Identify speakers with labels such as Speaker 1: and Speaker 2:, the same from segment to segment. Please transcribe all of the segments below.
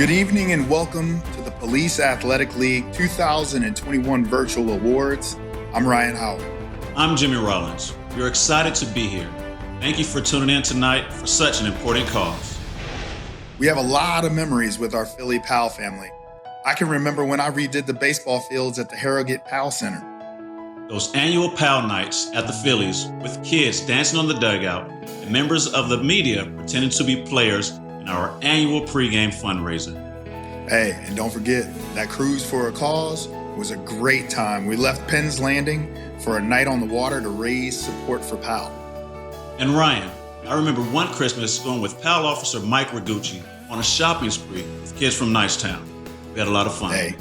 Speaker 1: Good evening and welcome to the Police Athletic League 2021 Virtual Awards. I'm Ryan Howard.
Speaker 2: I'm Jimmy Rollins. We're excited to be here. Thank you for tuning in tonight for such an important cause.
Speaker 1: We have a lot of memories with our Phillypal family. I can remember when I redid the baseball fields at the Harrogate PAL Center.
Speaker 2: Those annual PAL nights at the Phillies with kids dancing on the dugout and members of the media pretending to be players in our annual pregame fundraiser.
Speaker 1: Hey, and don't forget, that cruise for a cause was a great time. We left Penn's Landing for a night on the water to raise support for PAL.
Speaker 2: And Ryan, I remember one Christmas going with PAL officer Mike Ragucci on a shopping spree with kids from Nicetown. We had a lot of fun.
Speaker 1: Hey,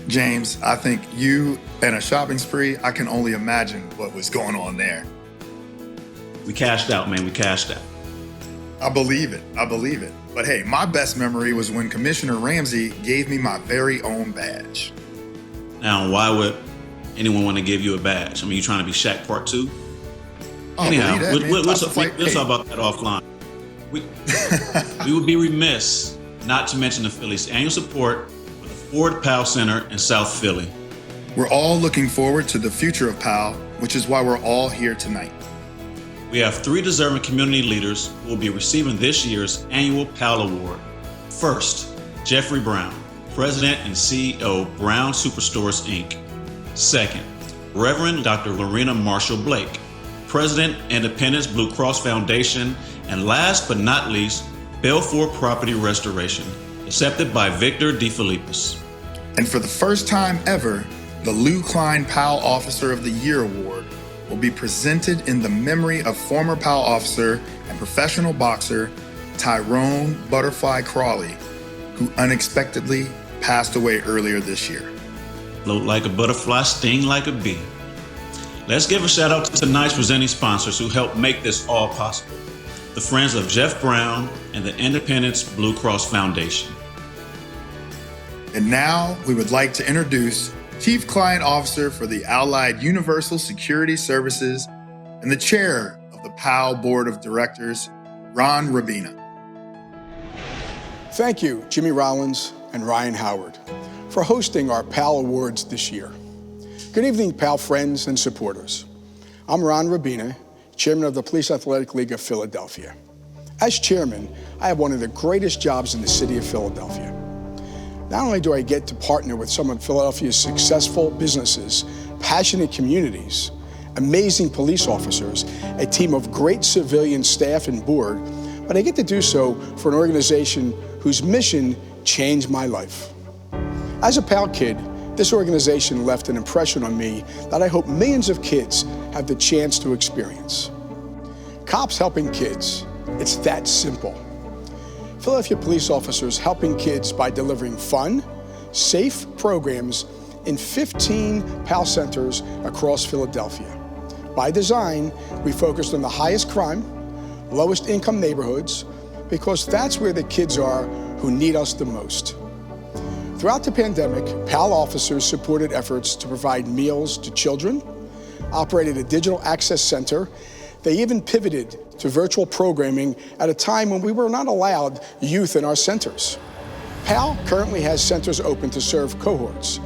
Speaker 1: James, I think you and a shopping spree, I can only imagine what was going on there.
Speaker 2: We cashed out, man. We cashed out.
Speaker 1: I believe it. But hey, my best memory was when Commissioner Ramsey gave me my very own badge.
Speaker 2: Now, why would anyone want to give you a badge? I mean, you trying to be Shaq Part 2?
Speaker 1: Anyhow,
Speaker 2: we'll talk about that offline. We would be remiss not to mention the Phillies' annual support for the Ford PAL Center in South Philly.
Speaker 1: We're all looking forward to the future of PAL, which is why we're all here tonight.
Speaker 2: We have 3 deserving community leaders who will be receiving this year's annual PAL Award. First, Jeffrey Brown, President and CEO, Brown Superstores, Inc. Second, Reverend Dr. Lorena Marshall Blake, President, Independence Blue Cross Foundation. And last but not least, Belfor Property Restoration, accepted by Victor DeFilippis.
Speaker 1: And for the first time ever, the Lou Klein PAL Officer of the Year Award will be presented in the memory of former PAL officer and professional boxer Tyrone Butterfly Crawley, who unexpectedly passed away earlier this year.
Speaker 2: Float like a butterfly, sting like a bee. Let's give a shout out to tonight's presenting sponsors who helped make this all possible. The Friends of Jeff Brown and the Independence Blue Cross Foundation.
Speaker 1: And now we would like to introduce Chief Client Officer for the Allied Universal Security Services and the Chair of the PAL Board of Directors, Ron Rabina.
Speaker 3: Thank you, Jimmy Rollins and Ryan Howard, for hosting our PAL Awards this year. Good evening, PAL friends and supporters. I'm Ron Rabina, Chairman of the Police Athletic League of Philadelphia. As Chairman, I have one of the greatest jobs in the city of Philadelphia. Not only do I get to partner with some of Philadelphia's successful businesses, passionate communities, amazing police officers, a team of great civilian staff and board, but I get to do so for an organization whose mission changed my life. As a PAL kid, this organization left an impression on me that I hope millions of kids have the chance to experience. Cops helping kids, it's that simple. Philadelphia police officers helping kids by delivering fun, safe programs in 15 PAL centers across Philadelphia. By design, we focused on the highest crime, lowest income neighborhoods, because that's where the kids are who need us the most. Throughout the pandemic, PAL officers supported efforts to provide meals to children, operated a digital access center. They even pivoted to virtual programming at a time when we were not allowed youth in our centers. PAL currently has centers open to serve cohorts,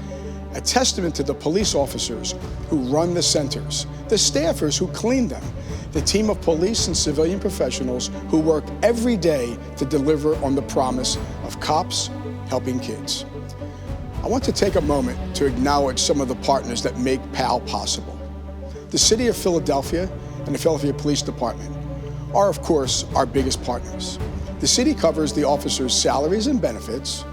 Speaker 3: a testament to the police officers who run the centers, the staffers who clean them, the team of police and civilian professionals who work every day to deliver on the promise of cops helping kids. I want to take a moment to acknowledge some of the partners that make PAL possible. The City of Philadelphia and the Philadelphia Police Department are, of course, our biggest partners. The city covers the officers' salaries and benefits.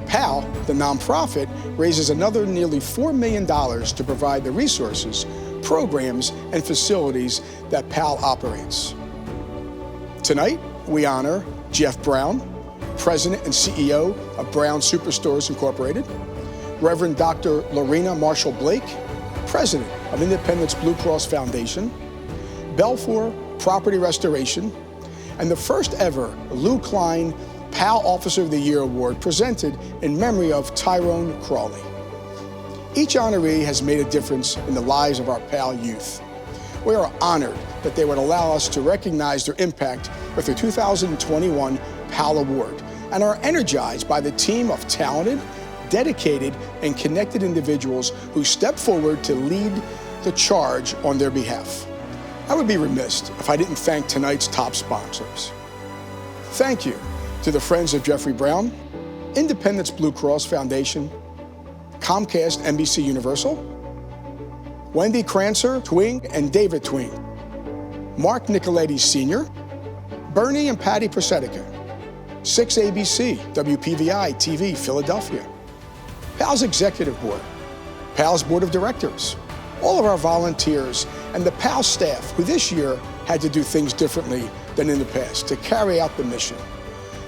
Speaker 3: PAL, the nonprofit, raises another nearly $4 million to provide the resources, programs, and facilities that PAL operates. Tonight, we honor Jeff Brown, President and CEO of Brown Superstores Incorporated, Reverend Dr. Lorena Marshall Blake, President of Independence Blue Cross Foundation, Belfor Property Restoration, and the first ever Lou Klein PAL Officer of the Year Award presented in memory of Tyrone Crawley. Each honoree has made a difference in the lives of our PAL youth. We are honored that they would allow us to recognize their impact with the 2021 PAL Award, and are energized by the team of talented, dedicated, and connected individuals who step forward to lead the charge on their behalf. I would be remiss if I didn't thank tonight's top sponsors. Thank you to the Friends of Jeffrey Brown, Independence Blue Cross Foundation, Comcast NBC Universal, Wendy Crancer, Twing and David Twing, Mark Nicoletti Sr., Bernie and Patty Persetica, 6ABC, WPVI TV, Philadelphia, PAL's Executive Board, PAL's Board of Directors, all of our volunteers, and the PAL staff who this year had to do things differently than in the past to carry out the mission,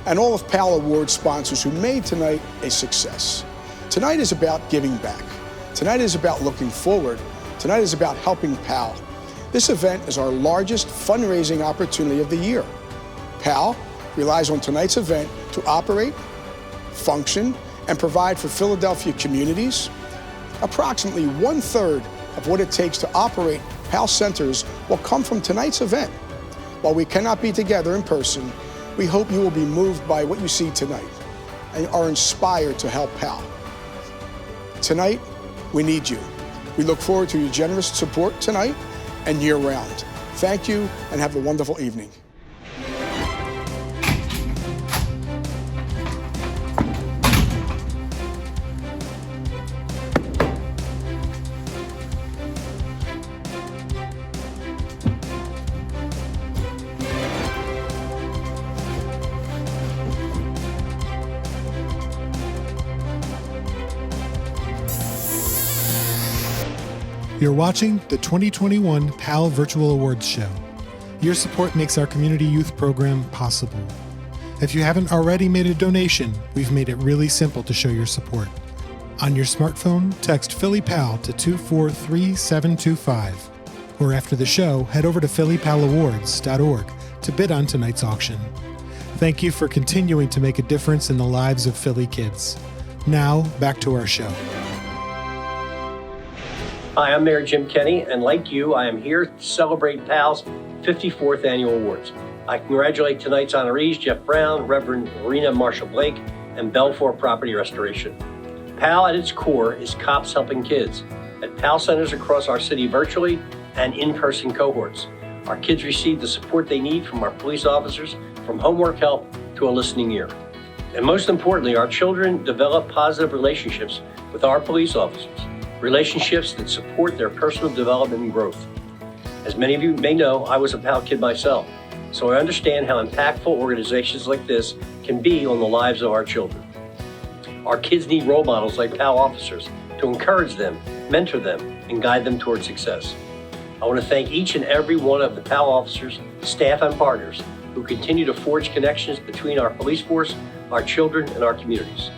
Speaker 3: and all of PAL Award sponsors who made tonight a success. Tonight is about giving back. Tonight is about looking forward. Tonight is about helping PAL. This event is our largest fundraising opportunity of the year. PAL relies on tonight's event to operate, function, and provide for Philadelphia communities. Approximately 1/3 of what it takes to operate PAL centers will come from tonight's event. While we cannot be together in person, we hope you will be moved by what you see tonight and are inspired to help PAL. Tonight, we need you. We look forward to your generous support tonight and year-round. Thank you and have a wonderful evening.
Speaker 4: You're watching the 2021 PAL Virtual Awards Show. Your support makes our community youth program possible. If you haven't already made a donation, we've made it really simple to show your support. On your smartphone, text Phillypal to 243725. Or after the show, head over to phillypalawards.org to bid on tonight's auction. Thank you for continuing to make a difference in the lives of Philly kids. Now, back to our show.
Speaker 5: Hi, I'm Mayor Jim Kenney, and like you, I am here to celebrate PAL's 54th Annual Awards. I congratulate tonight's honorees, Jeff Brown, Reverend Lorina Marshall Blake, and Belfor Property Restoration. PAL at its core is cops helping kids. At PAL centers across our city virtually and in-person cohorts, our kids receive the support they need from our police officers, from homework help to a listening ear. And most importantly, our children develop positive relationships with our police officers. Relationships that support their personal development and growth. As many of you may know, I was a PAL kid myself, so I understand how impactful organizations like this can be on the lives of our children. Our kids need role models like PAL officers to encourage them, mentor them, and guide them towards success. I want to thank each and every one of the PAL officers, staff, and partners who continue to forge connections between our police force, our children, and our communities.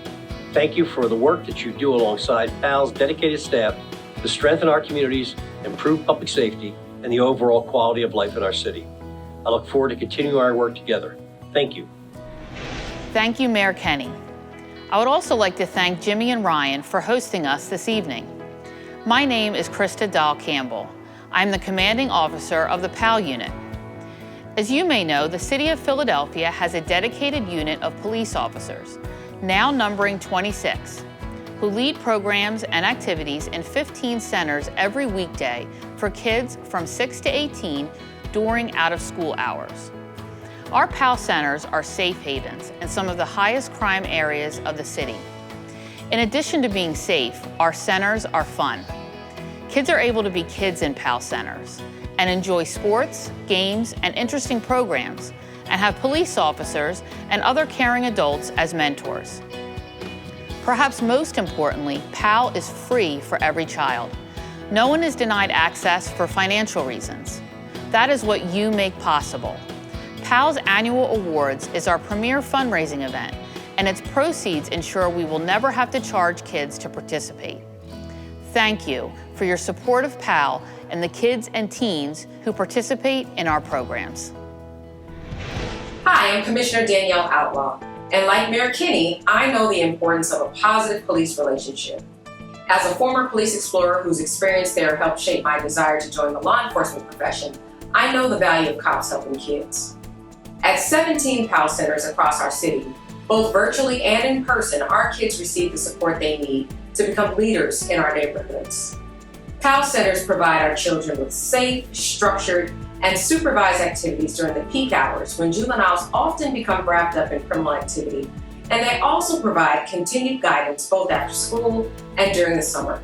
Speaker 5: Thank you for the work that you do alongside PAL's dedicated staff to strengthen our communities, improve public safety, and the overall quality of life in our city. I look forward to continuing our work together. Thank you.
Speaker 6: Thank you, Mayor Kenney. I would also like to thank Jimmy and Ryan for hosting us this evening. My name is Krista Dahl Campbell. I'm the commanding officer of the PAL unit. As you may know, the city of Philadelphia has a dedicated unit of police officers, now numbering 26, who lead programs and activities in 15 centers every weekday for kids from 6 to 18 during out-of-school hours. Our PAL centers are safe havens in some of the highest crime areas of the city. In addition to being safe, our centers are fun. Kids are able to be kids in PAL centers and enjoy sports, games, and interesting programs, and have police officers and other caring adults as mentors. Perhaps most importantly, PAL is free for every child. No one is denied access for financial reasons. That is what you make possible. PAL's annual awards is our premier fundraising event, and its proceeds ensure we will never have to charge kids to participate. Thank you for your support of PAL and the kids and teens who participate in our programs.
Speaker 7: Hi, I'm Commissioner Danielle Outlaw, and like Mayor Kenney, I know the importance of a positive police relationship. As a former police explorer whose experience there helped shape my desire to join the law enforcement profession, I know the value of cops helping kids. At 17 PAL centers across our city, Both virtually and in person, our kids receive the support they need to become leaders in our neighborhoods. PAL centers provide our children with safe, structured, and supervised activities during the peak hours when juveniles often become wrapped up in criminal activity, and they also provide continued guidance both after school and during the summer.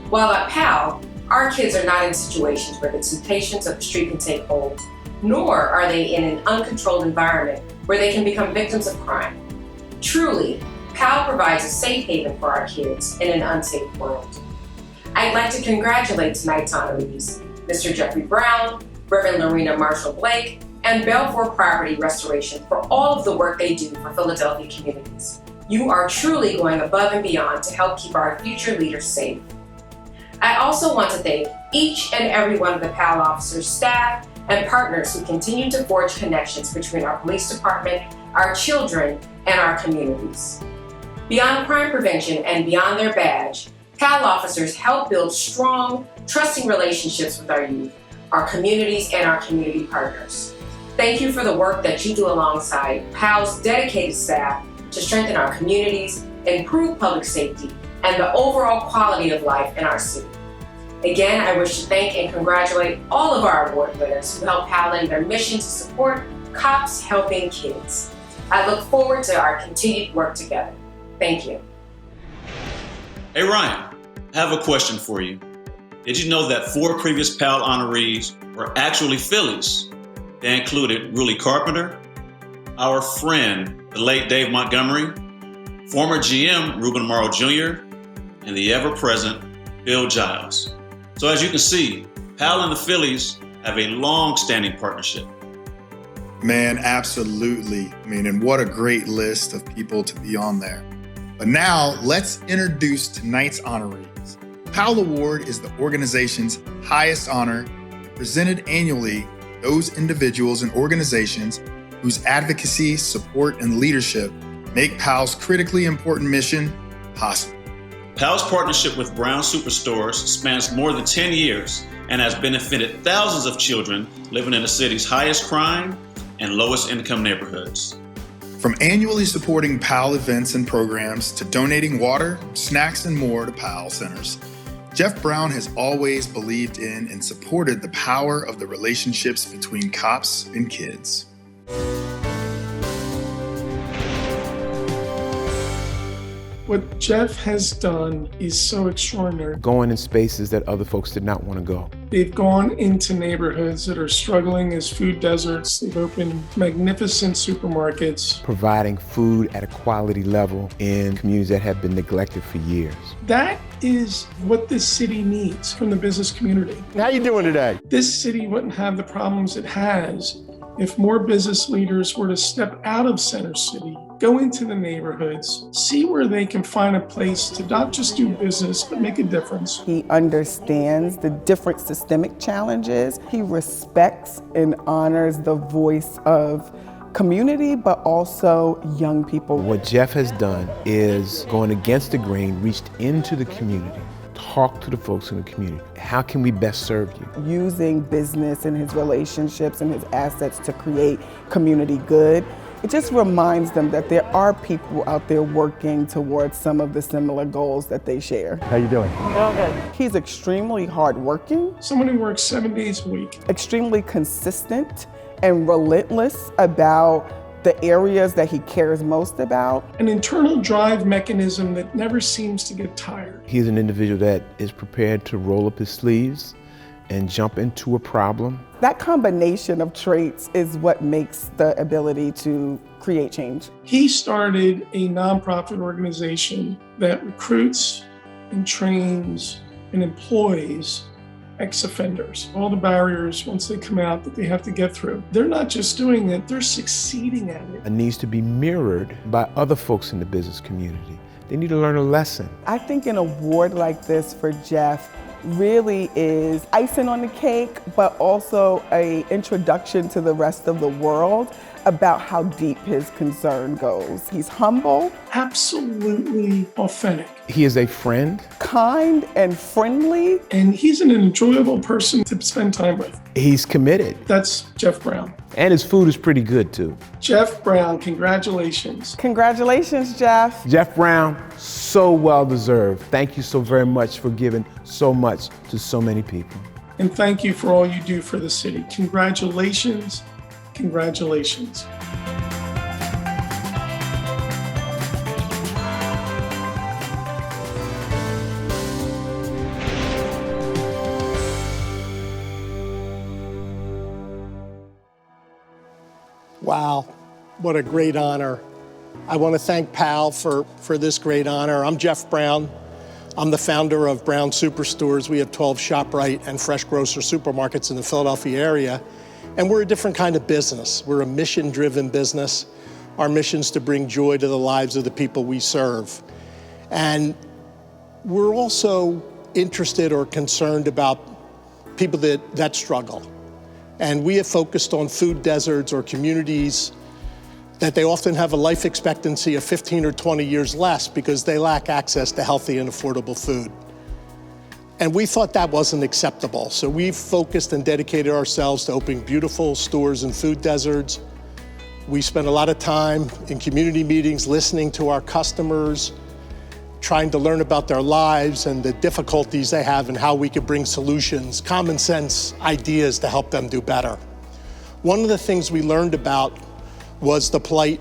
Speaker 7: While at PAL, our kids are not in situations where the temptations of the street can take hold, nor are they in an uncontrolled environment where they can become victims of crime. Truly, PAL provides a safe haven for our kids in an unsafe world. I'd like to congratulate tonight's honorees, Mr. Jeffrey Brown, Reverend Lorena Marshall Blake, and Belfor Property Restoration for all of the work they do for Philadelphia communities. You are truly going above and beyond to help keep our future leaders safe. I also want to thank each and every one of the PAL officers, staff, and partners who continue to forge connections between our police department, our children, and our communities. Beyond crime prevention and beyond their badge, PAL officers help build strong, trusting relationships with our youth, our communities, and our community partners. Thank you for the work that you do alongside PAL's dedicated staff to strengthen our communities, improve public safety, and the overall quality of life in our city. Again, I wish to thank and congratulate all of our award winners who help PAL in their mission to support cops helping kids. I look forward to our continued work together. Thank you.
Speaker 2: Hey Ryan, I have a question for you. Did you know that 4 previous PAL honorees were actually Phillies? They included Rudy Carpenter, our friend, the late Dave Montgomery, former GM Ruben Morrow Jr., and the ever-present Bill Giles. So as you can see, PAL and the Phillies have a long-standing partnership.
Speaker 1: Man, absolutely. And what a great list of people to be on there. But now let's introduce tonight's honorees. PAL Award is the organization's highest honor, presented annually to those individuals and organizations whose advocacy, support, and leadership make PAL's critically important mission possible.
Speaker 2: PAL's partnership with Brown Superstores spans more than 10 years and has benefited thousands of children living in the city's highest crime and lowest income neighborhoods.
Speaker 1: From annually supporting PAL events and programs to donating water, snacks, and more to PAL centers, Jeff Brown has always believed in and supported the power of the relationships between cops and kids.
Speaker 8: What Jeff has done is so extraordinary.
Speaker 9: Going in spaces that other folks did not want to go.
Speaker 8: They've gone into neighborhoods that are struggling as food deserts. They've opened magnificent supermarkets.
Speaker 9: Providing food at a quality level in communities that have been neglected for years.
Speaker 8: That is what this city needs from the business community.
Speaker 9: How you doing today?
Speaker 8: This city wouldn't have the problems it has if more business leaders were to step out of Center City, go into the neighborhoods, see where they can find a place to not just do business, but make a difference.
Speaker 10: He understands the different systemic challenges. He respects and honors the voice of community, but also young people.
Speaker 9: What Jeff has done is going against the grain, reached into the community, talk to the folks in the community. How can we best serve you?
Speaker 10: Using business and his relationships and his assets to create community good. It just reminds them that there are people out there working towards some of the similar goals that they share.
Speaker 9: How you doing?
Speaker 10: Real good. He's extremely hardworking.
Speaker 8: Someone who works 7 days a week.
Speaker 10: Extremely consistent and relentless about the areas that he cares most about.
Speaker 8: An internal drive mechanism that never seems to get tired.
Speaker 9: He's an individual that is prepared to roll up his sleeves and jump into a problem.
Speaker 10: That combination of traits is what makes the ability to create change.
Speaker 8: He started a nonprofit organization that recruits and trains and employs ex-offenders. All the barriers once they come out that they have to get through. They're not just doing it, they're succeeding at it.
Speaker 9: It needs to be mirrored by other folks in the business community. They need to learn a lesson.
Speaker 10: I think an award like this for Jeff really is icing on the cake, but also an introduction to the rest of the world about how deep his concern goes. He's humble,
Speaker 8: Absolutely authentic.
Speaker 9: He is a friend.
Speaker 10: kind, and friendly.
Speaker 8: And he's an enjoyable person to spend time with.
Speaker 9: He's committed.
Speaker 8: That's Jeff Brown.
Speaker 9: And his food is pretty good too.
Speaker 8: Jeff Brown, congratulations.
Speaker 10: Congratulations, Jeff.
Speaker 9: Jeff Brown, so well deserved. Thank you so very much for giving so much to so many people.
Speaker 8: And thank you for all you do for the city. Congratulations, congratulations.
Speaker 11: Wow, what a great honor. I want to thank PAL for this great honor. I'm Jeff Brown. I'm the founder of Brown Superstores. We have 12 ShopRite and Fresh Grocer supermarkets in the Philadelphia area. And we're a different kind of business. We're a mission-driven business. Our mission is to bring joy to the lives of the people we serve. And we're also interested or concerned about people that struggle. And we have focused on food deserts or communities that they often have a life expectancy of 15 or 20 years less because they lack access to healthy and affordable food. And we thought that wasn't acceptable. So we've focused and dedicated ourselves to opening beautiful stores in food deserts. We spent a lot of time in community meetings listening to our customers, trying to learn about their lives and the difficulties they have and how we could bring solutions, common sense ideas to help them do better. One of the things we learned about was the plight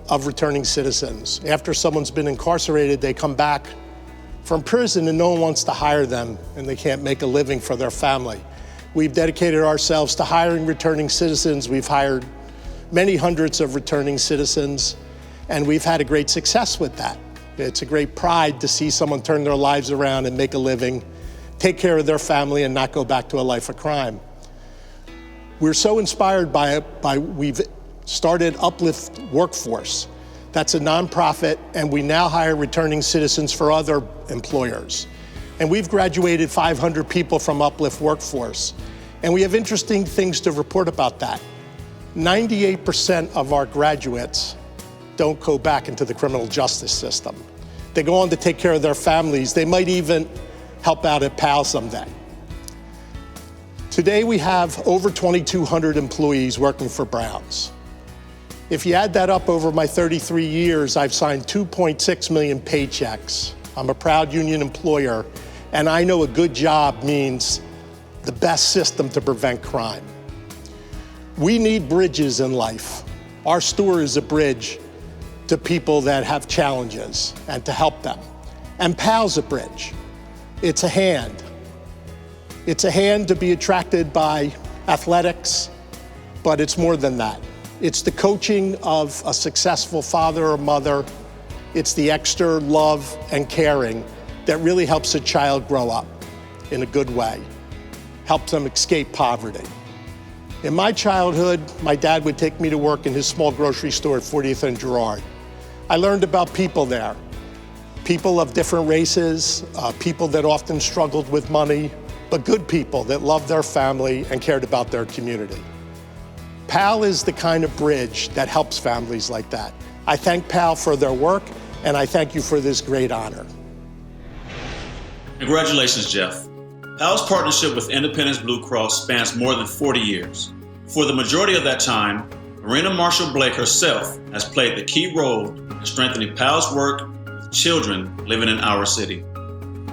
Speaker 11: of returning citizens. After someone's been incarcerated, they come back from prison and no one wants to hire them and they can't make a living for their family. We've dedicated ourselves to hiring returning citizens. We've hired many hundreds of returning citizens and we've had a great success with that. It's a great pride to see someone turn their lives around and make a living, take care of their family and not go back to a life of crime. We're so inspired by it, we've started Uplift Workforce. That's a nonprofit, and we now hire returning citizens for other employers. And we've graduated 500 people from Uplift Workforce. And we have interesting things to report about that. 98% of our graduates don't go back into the criminal justice system. They go on to take care of their families. They might even help out at PAL someday. Today we have over 2,200 employees working for Browns. If you add that up over my 33 years, I've signed 2.6 million paychecks. I'm a proud union employer, and I know a good job means the best system to prevent crime. We need bridges in life. Our store is a bridge to people that have challenges and to help them. And PAL's a bridge. It's a hand. It's a hand to be attracted by athletics, but it's more than that. It's the coaching of a successful father or mother. It's the extra love and caring that really helps a child grow up in a good way, helps them escape poverty. In my childhood, my dad would take me to work in his small grocery store at 40th and Girard. I learned about people there, people of different races, people that often struggled with money, but good people that loved their family and cared about their community. PAL is the kind of bridge that helps families like that. I thank PAL for their work, and I thank you for this great honor.
Speaker 2: Congratulations, Jeff. PAL's partnership with Independence Blue Cross spans more than 40 years. For the majority of that time, Lorena Marshall Blake herself has played the key role in strengthening PAL's work with children living in our city.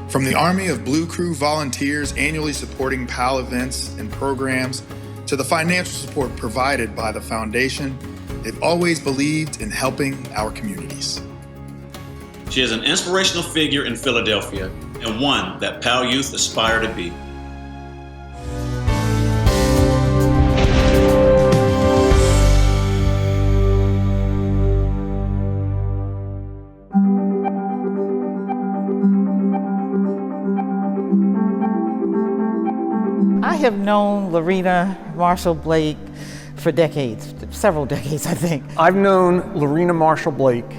Speaker 1: From the Army of Blue Crew volunteers annually supporting PAL events and programs, to the financial support provided by the foundation, they've always believed in helping our communities.
Speaker 2: She is an inspirational figure in Philadelphia and one that PAL youth aspire to be.
Speaker 12: I have known Lorena Marshall Blake for decades, several decades, I think.
Speaker 13: I've known Lorena Marshall Blake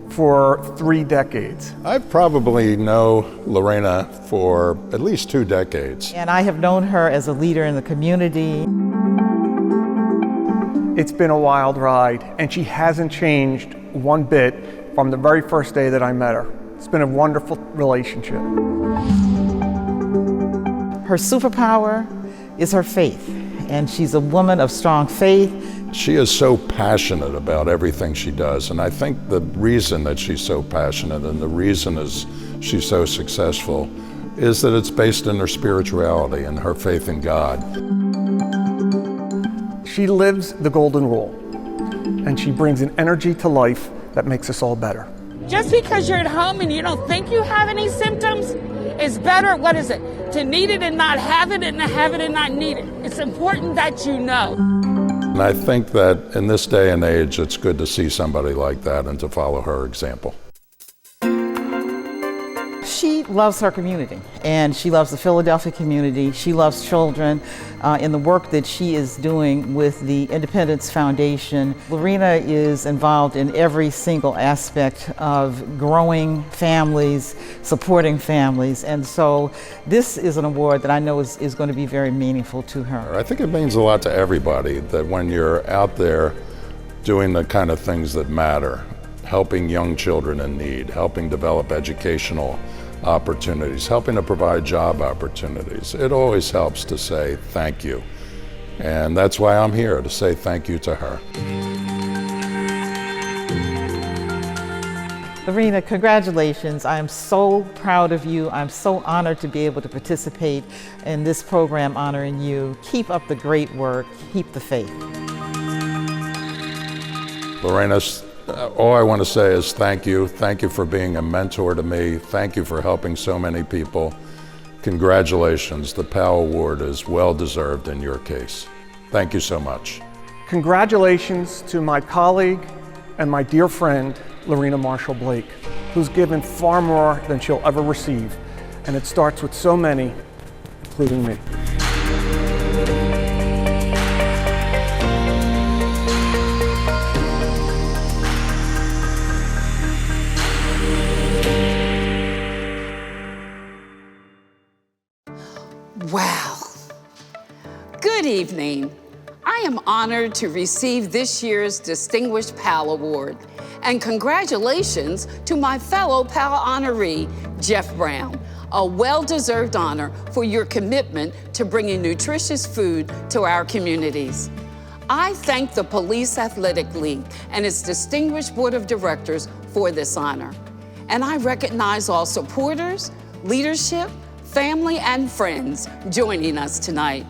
Speaker 13: for 3 decades.
Speaker 14: I probably know Lorena for at least 2 decades.
Speaker 12: And I have known her as a leader in the community.
Speaker 13: It's been a wild ride, and she hasn't changed one bit from the very first day that I met her. It's been a wonderful relationship.
Speaker 12: Her superpower is her faith, and she's a woman of strong faith.
Speaker 14: She is so passionate about everything she does, and I think the reason that she's so passionate and the reason is she's so successful is that it's based in her spirituality and her faith in God.
Speaker 13: She lives the golden rule, and she brings an energy to life that makes us all better.
Speaker 15: Just because you're at home and you don't think you have any symptoms, it's better, what is it, to need it and not have it, and to have it and not need it. It's important that you know.
Speaker 14: And I think that in this day and age, it's good to see somebody like that and to follow her example.
Speaker 12: She loves her community, and she loves the Philadelphia community. She loves children. In the work that she is doing with the Independence Foundation, Lorena is involved in every single aspect of growing families, supporting families, and so this is an award that I know is going to be very meaningful to her.
Speaker 14: I think it means a lot to everybody that when you're out there doing the kind of things that matter, helping young children in need, helping develop educational opportunities, helping to provide job opportunities. It always helps to say thank you. And that's why I'm here, to say thank you to her.
Speaker 12: Lorena, congratulations. I am so proud of you. I'm so honored to be able to participate in this program honoring you. Keep up the great work. Keep the faith.
Speaker 14: Lorena, all I want to say is thank you. Thank you for being a mentor to me. Thank you for helping so many people. Congratulations. The PAL Award is well deserved in your case. Thank you so much.
Speaker 13: Congratulations to my colleague and my dear friend, Lorena Marshall Blake, who's given far more than she'll ever receive. And it starts with so many, including me.
Speaker 16: Wow. Good evening. I am honored to receive this year's Distinguished PAL Award, and congratulations to my fellow PAL honoree, Jeff Brown, a well-deserved honor for your commitment to bringing nutritious food to our communities. I thank the Police Athletic League and its distinguished board of directors for this honor, and I recognize all supporters, leadership, family, and friends joining us tonight.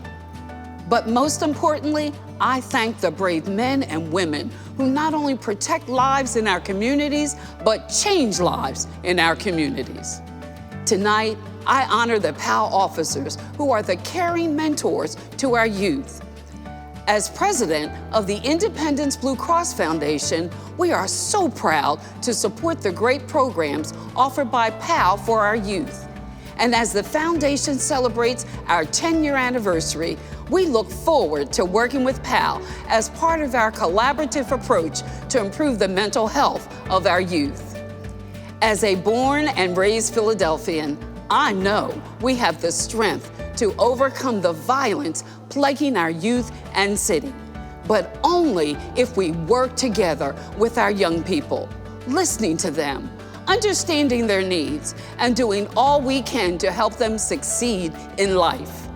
Speaker 16: But most importantly, I thank the brave men and women who not only protect lives in our communities, but change lives in our communities. Tonight, I honor the PAL officers who are the caring mentors to our youth. As president of the Independence Blue Cross Foundation, we are so proud to support the great programs offered by PAL for our youth. And as the foundation celebrates our 10-year anniversary, we look forward to working with PAL as part of our collaborative approach to improve the mental health of our youth. As a born and raised Philadelphian, I know we have the strength to overcome the violence plaguing our youth and city, but only if we work together with our young people, listening to them, understanding their needs, and doing all we can to help them succeed in life.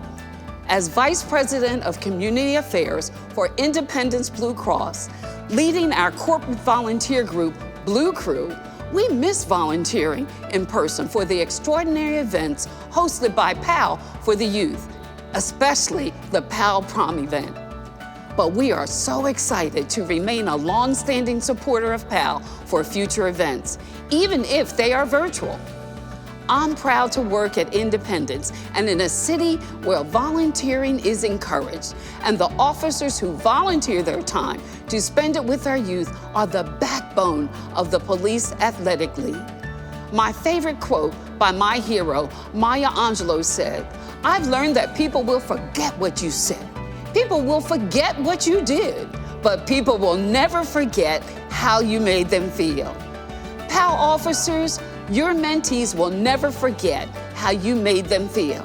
Speaker 16: As Vice President of Community Affairs for Independence Blue Cross, leading our corporate volunteer group, Blue Crew, we miss volunteering in person for the extraordinary events hosted by PAL for the youth, especially the PAL Prom event. But we are so excited to remain a long-standing supporter of PAL for future events, even if they are virtual. I'm proud to work at Independence and in a city where volunteering is encouraged, and the officers who volunteer their time to spend it with our youth are the backbone of the Police Athletic League. My favorite quote by my hero, Maya Angelou, said, "I've learned that people will forget what you said. People will forget what you did, but people will never forget how you made them feel." PAL officers, your mentees will never forget how you made them feel.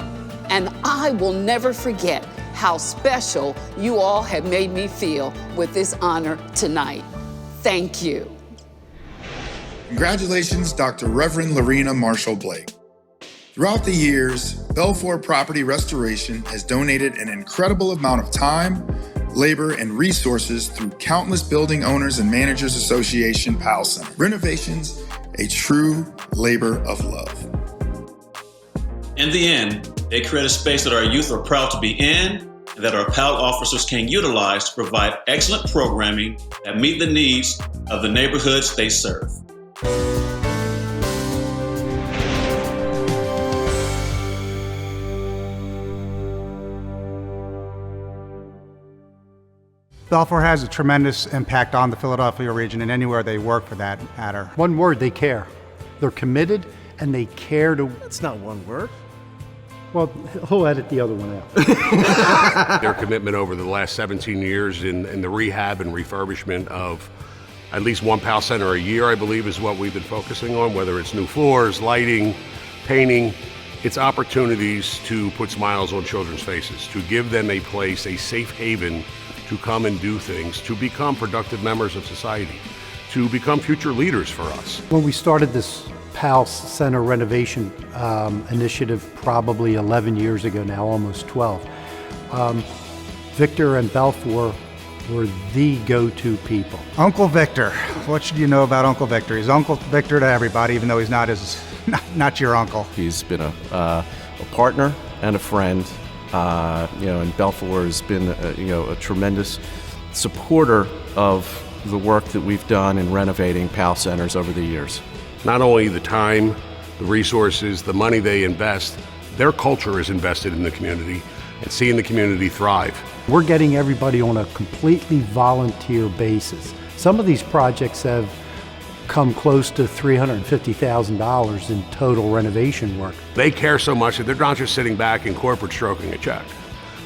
Speaker 16: And I will never forget how special you all have made me feel with this honor tonight. Thank you.
Speaker 1: Congratulations, Dr. Reverend Lorena Marshall Blake. Throughout the years, Belfor Property Restoration has donated an incredible amount of time, labor, and resources through countless Building Owners and Managers Association PAL Center renovations, a true labor of love.
Speaker 2: In the end, they create a space that our youth are proud to be in and that our PAL officers can utilize to provide excellent programming that meet the needs of the neighborhoods they serve.
Speaker 17: Belfor has a tremendous impact on the Philadelphia region and anywhere they work for that matter.
Speaker 11: One word, they care. They're committed and they care to...
Speaker 18: That's not one word.
Speaker 11: Well, he'll edit the other one out.
Speaker 19: Their commitment over the last 17 years in the rehab and refurbishment of at least one PAL Center a year, I believe, is what we've been focusing on, whether it's new floors, lighting, painting. It's opportunities to put smiles on children's faces, to give them a place, a safe haven to come and do things, to become productive members of society, to become future leaders for us.
Speaker 11: When we started this PAL Center renovation initiative probably 11 years ago now, almost 12, Victor and Belfor were the go-to people.
Speaker 17: Uncle Victor, what should you know about Uncle Victor? He's Uncle Victor to everybody, even though he's not your uncle.
Speaker 18: He's been a partner and a friend. And Belfor has been a tremendous supporter of the work that we've done in renovating PAL centers over the years.
Speaker 19: Not only the time, the resources, the money they invest, their culture is invested in the community and seeing the community thrive.
Speaker 11: We're getting everybody on a completely volunteer basis. Some of these projects have come close to $350,000 in total renovation work.
Speaker 19: They care so much that they're not just sitting back in corporate stroking a check,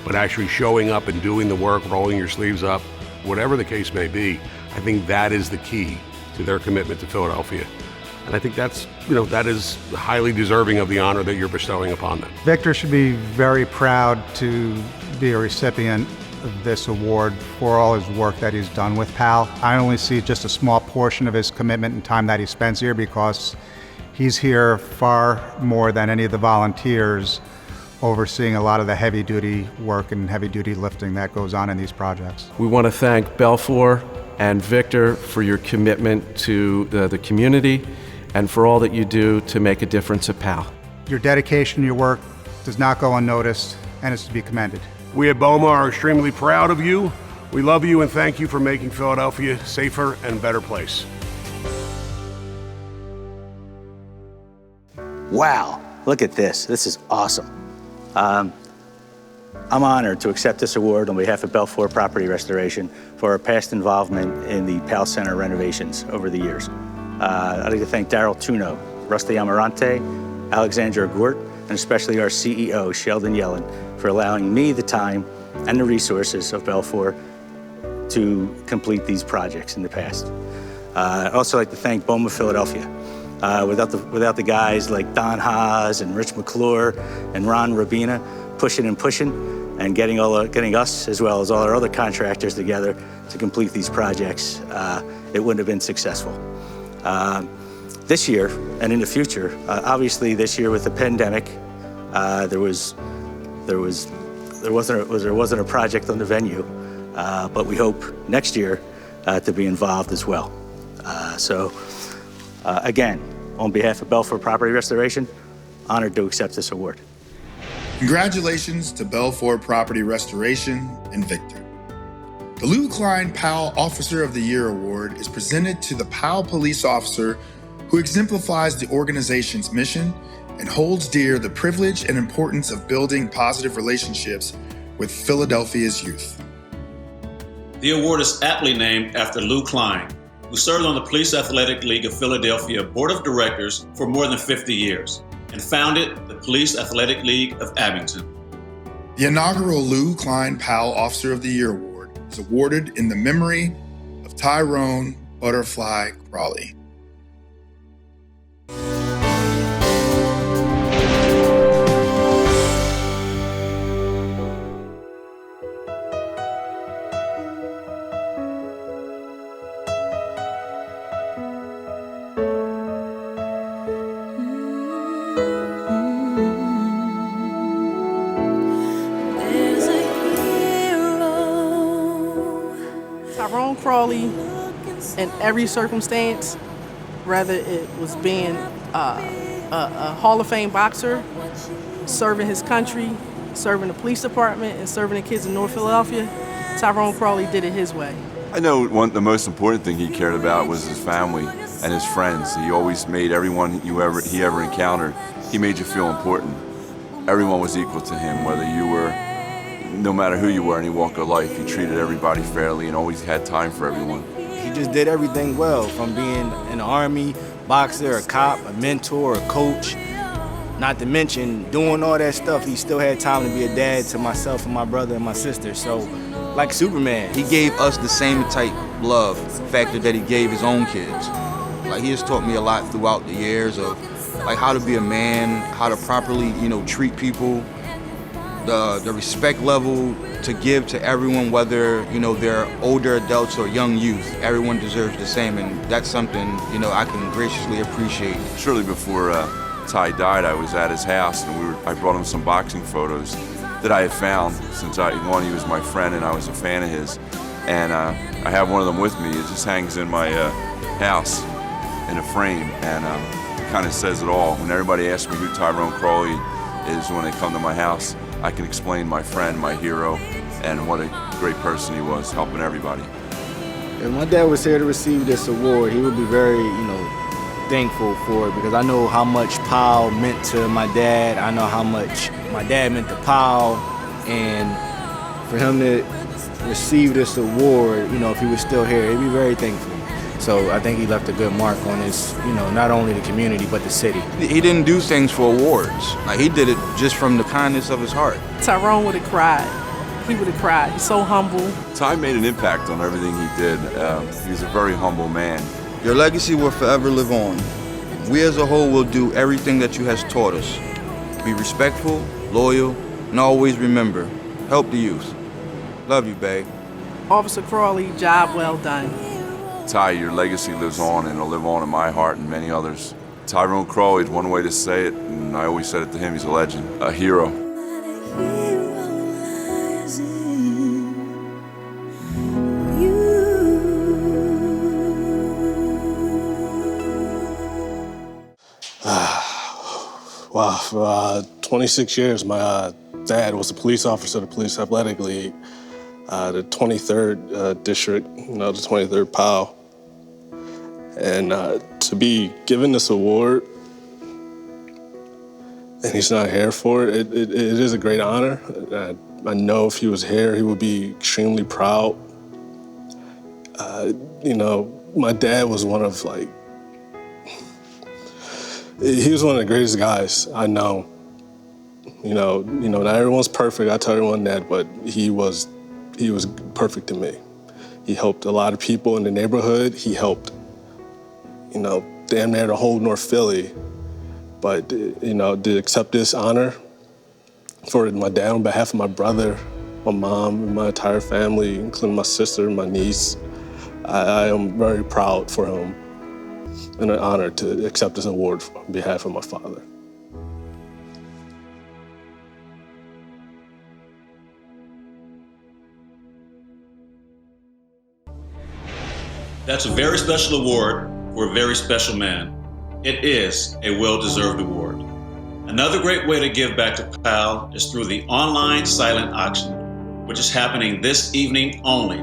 Speaker 19: but actually showing up and doing the work, rolling your sleeves up, whatever the case may be. I think that is the key to their commitment to Philadelphia. And I think that is highly deserving of the honor that you're bestowing upon them.
Speaker 17: Victor should be very proud to be a recipient of this award for all his work that he's done with PAL. I only see just a small portion of his commitment and time that he spends here because he's here far more than any of the volunteers overseeing a lot of the heavy-duty work and heavy-duty lifting that goes on in these projects.
Speaker 18: We want to thank Belfor and Victor for your commitment to the community and for all that you do to make a difference at PAL.
Speaker 17: Your dedication to your work does not go unnoticed and is to be commended.
Speaker 19: We at BOMA are extremely proud of you. We love you and thank you for making Philadelphia a safer and better place.
Speaker 20: Wow, look at this. This is awesome. I'm honored to accept this award on behalf of Belfor Property Restoration for our past involvement in the PAL Center renovations over the years. I'd like to thank Daryl Tuno, Rusty Amarante, Alexandra Gort, and especially our CEO, Sheldon Yellen, for allowing me the time and the resources of Belfor to complete these projects in the past. I'd also like to thank BOMA Philadelphia. Without the guys like Don Haas and Rich McClure and Ron Rabina pushing and getting us as well as all our other contractors together to complete these projects, it wouldn't have been successful. This year and in the future, obviously this year with the pandemic, there wasn't a project on the venue, but we hope next year to be involved as well. Again, on behalf of Belfor Property Restoration, honored to accept this award.
Speaker 1: Congratulations to Belfor Property Restoration and Victor. The Lou Klein PAL Officer of the Year Award is presented to the PAL police officer who exemplifies the organization's mission and holds dear the privilege and importance of building positive relationships with Philadelphia's youth.
Speaker 2: The award is aptly named after Lou Klein, who served on the Police Athletic League of Philadelphia Board of Directors for more than 50 years and founded the Police Athletic League of Abington.
Speaker 1: The inaugural Lou Klein PAL Officer of the Year Award is awarded in the memory of Tyrone Butterfly Crawley.
Speaker 21: Crawley in every circumstance, whether it was being a Hall of Fame boxer, serving his country, serving the police department, and serving the kids in North Philadelphia, Tyrone Crawley did it his way.
Speaker 22: I know the most important thing he cared about was his family and his friends. He always made everyone he ever encountered, he made you feel important. Everyone was equal to him, whether you were, no matter who you were, any walk of life. He treated everybody fairly and always had time for everyone.
Speaker 23: He just did everything well, from being an Army, boxer, a cop, a mentor, a coach. Not to mention, doing all that stuff, he still had time to be a dad to myself and my brother and my sister. So, like Superman.
Speaker 24: He gave us the same type love factor that he gave his own kids. Like, he has taught me a lot throughout the years of like how to be a man, how to properly, treat people, the respect level to give to everyone, whether, they're older adults or young youth. Everyone deserves the same, and that's something, I can graciously appreciate.
Speaker 22: Shortly before Ty died, I was at his house, and I brought him some boxing photos that I had found, since he was my friend and I was a fan of his. And I have one of them with me. It just hangs in my house in a frame, and it kind of says it all. When everybody asks me who Tyrone Crawley is when they come to my house, I can explain my friend, my hero, and what a great person he was, helping everybody.
Speaker 23: If my dad was here to receive this award, he would be very, thankful for it, because I know how much PAL meant to my dad. I know how much my dad meant to PAL, and for him to receive this award, if he was still here, he'd be very thankful. So I think he left a good mark on his, not only the community, but the city.
Speaker 24: He didn't do things for awards. Like, he did it just from the kindness of his heart.
Speaker 21: Tyrone would have cried. He would have cried. He's so humble.
Speaker 22: Ty made an impact on everything he did. He was a very humble man.
Speaker 24: Your legacy will forever live on. We as a whole will do everything that you has taught us. Be respectful, loyal, and always remember, help the youth. Love you, babe.
Speaker 21: Officer Crawley, job well done.
Speaker 22: Ty, your legacy lives on, and it'll live on in my heart and many others. Tyrone Crawley is one way to say it, and I always said it to him, he's a legend, a hero.
Speaker 25: Wow, for 26 years, my dad was a police officer of the Police Athletic League, the 23rd district, the 23rd PAL. And to be given this award, and he's not here for it, it is a great honor. I know if he was here, he would be extremely proud. My dad was he was one of the greatest guys I know. Not everyone's perfect, I tell everyone that, but he was perfect to me. He helped a lot of people in the neighborhood. He helped, damn near the whole North Philly. But, to accept this honor for my dad on behalf of my brother, my mom, and my entire family, including my sister and my niece, I am very proud for him and an honor to accept this award on behalf of my father.
Speaker 2: That's a very special award for a very special man. It is a well-deserved award. Another great way to give back to PAL is through the online silent auction, which is happening this evening only.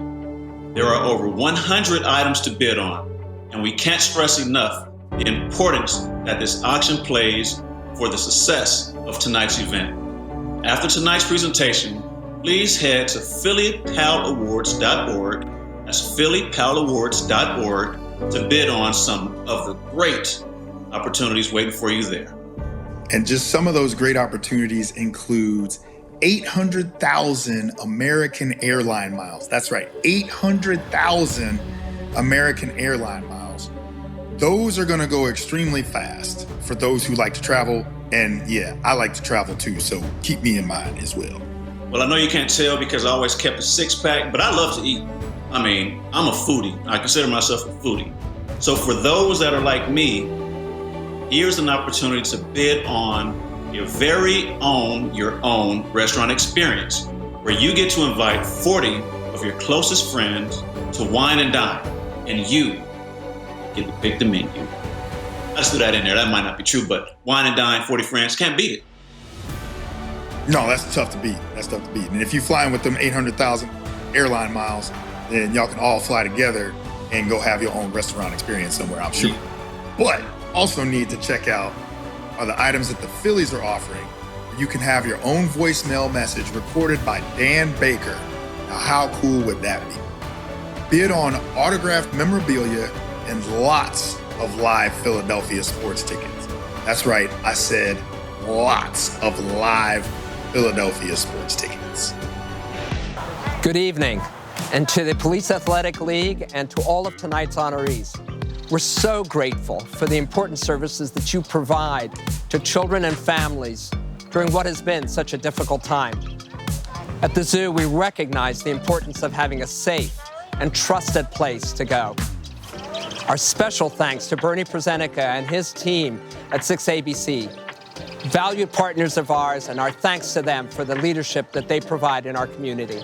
Speaker 2: There are over 100 items to bid on, and we can't stress enough the importance that this auction plays for the success of tonight's event. After tonight's presentation, please head to PhillyPalAwards.org, that's PhillyPalAwards.org, to bid on some of the great opportunities waiting for you there.
Speaker 1: And just some of those great opportunities includes 800,000 American airline miles. That's right, 800,000 American airline miles. Those are gonna go extremely fast for those who like to travel. And yeah, I like to travel too, so keep me in mind as well.
Speaker 2: Well, I know you can't tell because I always kept a six-pack, but I love to eat. I mean, I'm a foodie. I consider myself a foodie. So for those that are like me, here's an opportunity to bid on your own restaurant experience, where you get to invite 40 of your closest friends to wine and dine, and you get to pick the menu. Let's do that in there. That might not be true, but wine and dine, 40 francs, can't beat it.
Speaker 1: No, that's tough to beat. That's tough to beat. And if you flying with them 800,000 airline miles, then y'all can all fly together and go have your own restaurant experience somewhere, I'm sure. But also need to check out are the items that the Phillies are offering. You can have your own voicemail message recorded by Dan Baker. Now, how cool would that be? Bid on autographed memorabilia and lots of live Philadelphia sports tickets. That's right, I said lots of live Philadelphia sports tickets.
Speaker 3: Good evening, and to the Police Athletic League and to all of tonight's honorees. We're so grateful for the important services that you provide to children and families during what has been such a difficult time. At the zoo, we recognize the importance of having a safe and trusted place to go. Our special thanks to Bernie Prezenica and his team at 6ABC, valued partners of ours, and our thanks to them for the leadership that they provide in our community.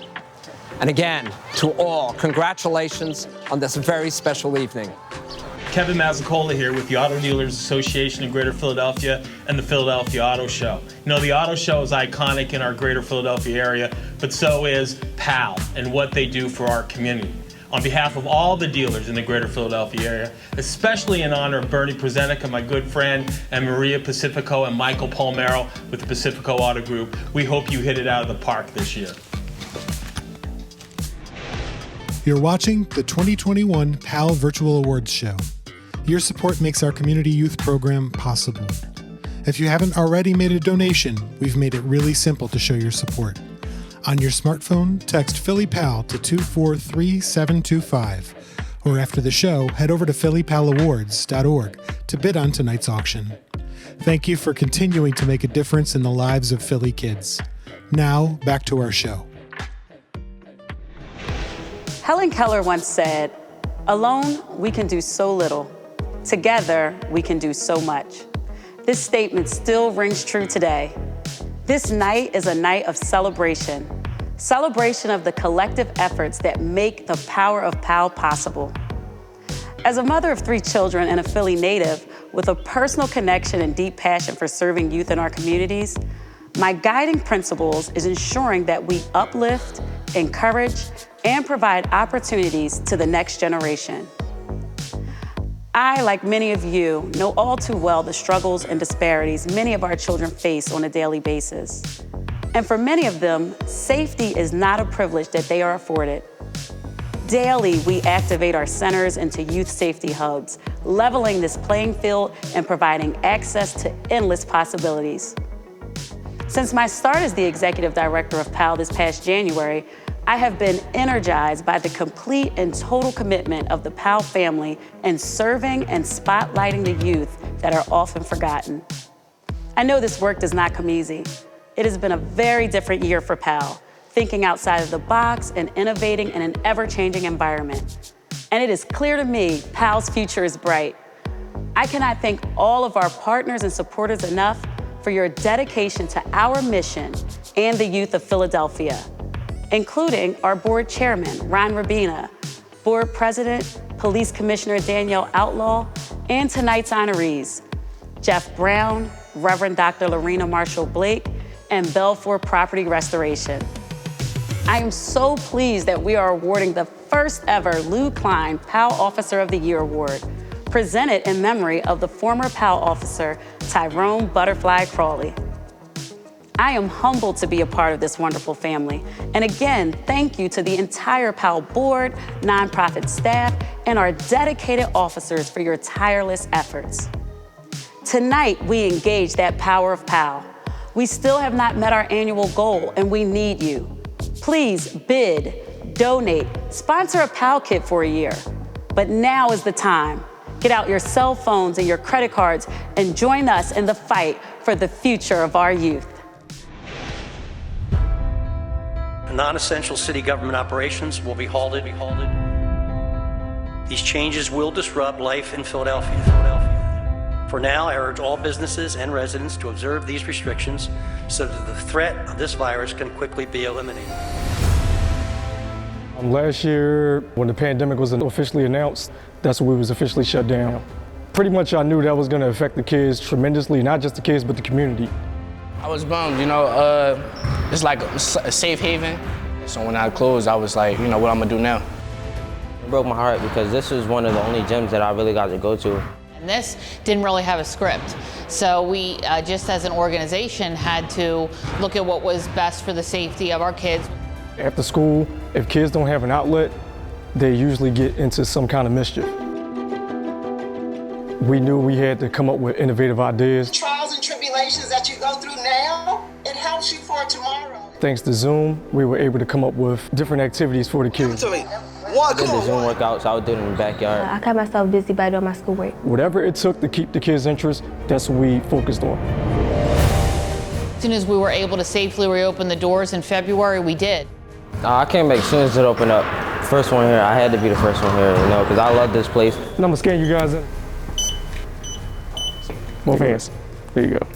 Speaker 3: And again, to all, congratulations on this very special evening.
Speaker 4: Kevin Mazzicola here with the Auto Dealers Association of Greater Philadelphia and the Philadelphia Auto Show. You know, the auto show is iconic in our Greater Philadelphia area, but so is PAL and what they do for our community. On behalf of all the dealers in the Greater Philadelphia area, especially in honor of Bernie Prezenica, my good friend, and Maria Pacifico and Michael Palmero with the Pacifico Auto Group, we hope you hit it out of the park this year.
Speaker 5: You're watching the 2021 PAL Virtual Awards Show. Your support makes our community youth program possible. If you haven't already made a donation, we've made it really simple to show your support. On your smartphone, text Phillypal to 243725, or after the show, head over to phillypalawards.org to bid on tonight's auction. Thank you for continuing to make a difference in the lives of Philly kids. Now, back to our show.
Speaker 6: Helen Keller once said, "Alone, we can do so little. Together, we can do so much." This statement still rings true today. This night is a night of celebration of the collective efforts that make the power of PAL possible. As a mother of 3 children and a Philly native with a personal connection and deep passion for serving youth in our communities, my guiding principles is ensuring that we uplift, encourage, and provide opportunities to the next generation. I, like many of you, know all too well the struggles and disparities many of our children face on a daily basis. And for many of them, safety is not a privilege that they are afforded. Daily, we activate our centers into youth safety hubs, leveling this playing field and providing access to endless possibilities. Since my start as the executive director of PAL this past January, I have been energized by the complete and total commitment of the PAL family in serving and spotlighting the youth that are often forgotten. I know this work does not come easy. It has been a very different year for PAL, thinking outside of the box and innovating in an ever-changing environment. And it is clear to me PAL's future is bright. I cannot thank all of our partners and supporters enough for your dedication to our mission and the youth of Philadelphia, including our board chairman, Ron Rabina, board president, police commissioner Danielle Outlaw, and tonight's honorees, Jeff Brown, Reverend Dr. Lorena Marshall Blake, and Belfor Property Restoration. I am so pleased that we are awarding the first ever Lou Klein PAL Officer of the Year Award, presented in memory of the former PAL officer, Tyrone Butterfly Crawley. I am humbled to be a part of this wonderful family. And again, thank you to the entire PAL board, nonprofit staff, and our dedicated officers for your tireless efforts. Tonight, we engage that power of PAL. We still have not met our annual goal, and we need you. Please bid, donate, sponsor a PAL kit for a year. But now is the time. Get out your cell phones and your credit cards and join us in the fight for the future of our youth.
Speaker 7: Non-essential city government operations will be halted. These changes will disrupt life in Philadelphia. For now, I urge all businesses and residents to observe these restrictions so that the threat of this virus can quickly be eliminated.
Speaker 13: Last year, when the pandemic was officially announced, that's when we was officially shut down. Pretty much I knew that was gonna affect the kids tremendously, not just the kids, but the community.
Speaker 8: I was bummed, it's like a safe haven. So when I closed, I was like, what I'm gonna do now?
Speaker 9: It broke my heart because this was one of the only gyms that I really got to go to.
Speaker 10: And this didn't really have a script. So we, just as an organization, had to look at what was best for the safety of our kids.
Speaker 13: After school, if kids don't have an outlet, they usually get into some kind of mischief. We knew we had to come up with innovative ideas.
Speaker 12: Trials and tribulations that you go through now, it helps you for tomorrow.
Speaker 13: Thanks to Zoom, we were able to come up with different activities for the kids.
Speaker 9: I did the Zoom workouts, I would do it in the backyard.
Speaker 15: I kept myself busy by doing my schoolwork.
Speaker 13: Whatever it took to keep the kids' interest, that's what we focused on.
Speaker 10: As soon as we were able to safely reopen the doors in February, we did.
Speaker 9: I came back as soon as it opened up. First one here, I had to be the first one here, because I love this place.
Speaker 13: And I'm gonna scan you guys in. Both hands. There you go.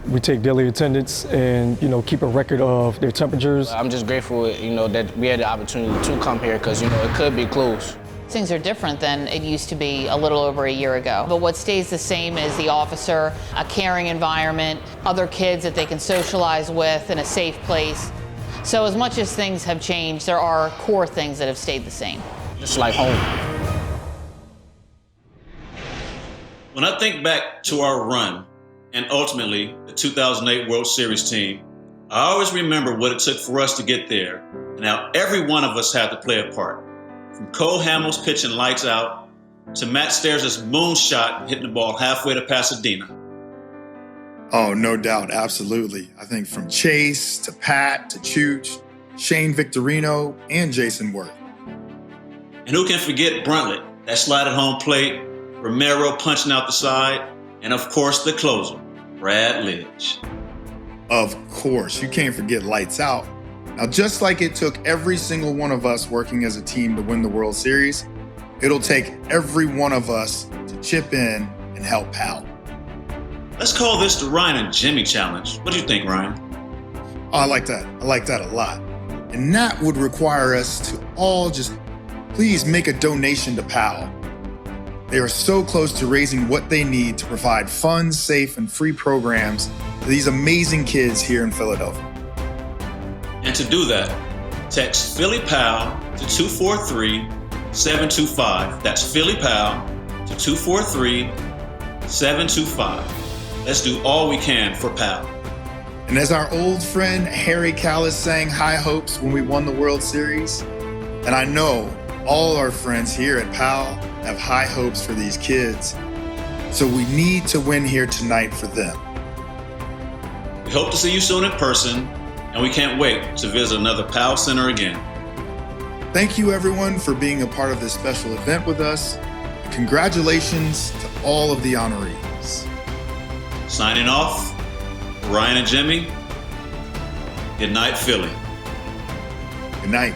Speaker 13: We take daily attendance and, keep a record of their temperatures.
Speaker 8: I'm just grateful, that we had the opportunity to come here because, it could be closed.
Speaker 10: Things are different than it used to be a little over a year ago. But what stays the same is the officer, a caring environment, other kids that they can socialize with in a safe place. So as much as things have changed, there are core things that have stayed the same.
Speaker 8: It's like home.
Speaker 2: When I think back to our run and ultimately the 2008 World Series team, I always remember what it took for us to get there and how every one of us had to play a part. From Cole Hamels pitching lights out to Matt Stairs' moonshot hitting the ball halfway to Pasadena.
Speaker 1: Oh, no doubt, absolutely. I think from Chase to Pat to Chooch, Shane Victorino, and Jason Worth.
Speaker 2: And who can forget Bruntlett, that slide at home plate, Romero punching out the side, and of course the closer, Brad Lidge.
Speaker 1: Of course, you can't forget lights out. Now, just like it took every single one of us working as a team to win the World Series, it'll take every one of us to chip in and help PAL.
Speaker 2: Let's call this the Ryan and Jimmy Challenge. What do you think, Ryan?
Speaker 1: Oh, I like that. I like that a lot. And that would require us to all just please make a donation to PAL. They are so close to raising what they need to provide fun, safe, and free programs to these amazing kids here in Philadelphia.
Speaker 2: And to do that, text Phillypal to 243-725. That's Phillypal to 243-725. Let's do all we can for PAL.
Speaker 1: And as our old friend Harry Callis sang high hopes when we won the World Series, and I know all our friends here at PAL have high hopes for these kids, so we need to win here tonight for them.
Speaker 2: We hope to see you soon in person, and we can't wait to visit another PAL Center again.
Speaker 1: Thank you everyone for being a part of this special event with us. And congratulations to all of the honorees.
Speaker 2: Signing off, Ryan and Jimmy, good night, Philly.
Speaker 1: Good night.